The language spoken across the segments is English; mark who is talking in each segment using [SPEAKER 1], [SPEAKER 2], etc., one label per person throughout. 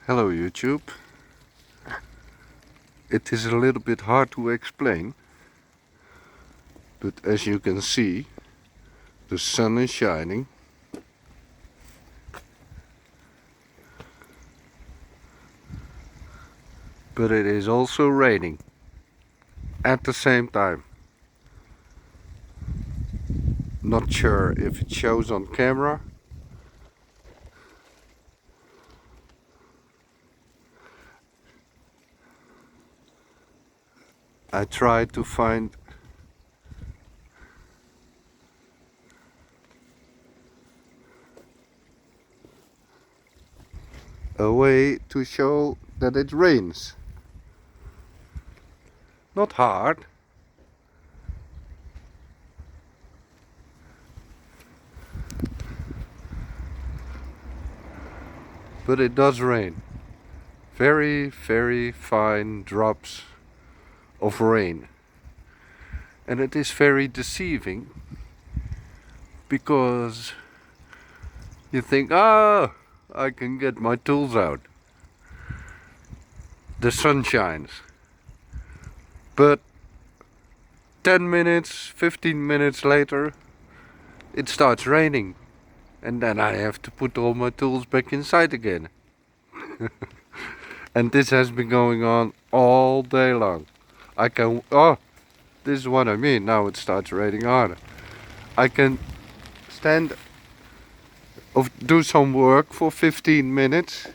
[SPEAKER 1] Hello YouTube. It is a little bit hard to explain, but as you can see, the sun is shining. But it is also raining at the same time. Not sure if it shows on camera. I tried to find a way to show that it rains. Not hard. But it does rain. Very, very fine drops of rain. And it is very deceiving because you think, I can get my tools out. The sun shines. But 10 minutes, 15 minutes later, it starts raining. And then I have to put all my tools back inside again. And this has been going on all day long. This is what I mean. Now it starts raining harder. I can do some work for 15 minutes.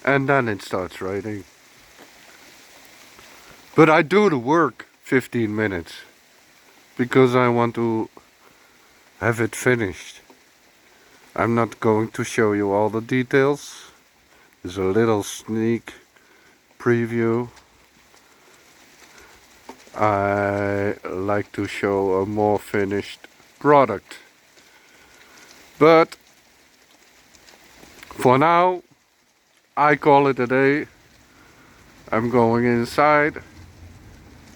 [SPEAKER 1] And then it starts raining. But I do the work 15 minutes because I want to have it finished. I'm not going to show you all the details. There's a little sneak preview. I like to show a more finished product. But for now, I call it a day. I'm going inside,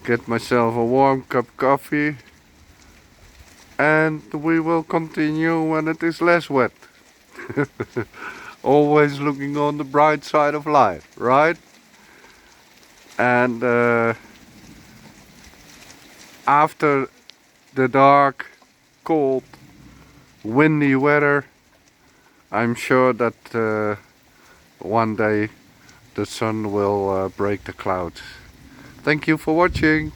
[SPEAKER 1] get myself a warm cup of coffee, and we will continue when it is less wet. Always looking on the bright side of life, right? And after the dark, cold, windy weather, I'm sure that one day the sun will break the clouds. Thank you for watching.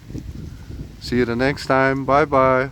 [SPEAKER 1] See you the next time. Bye bye.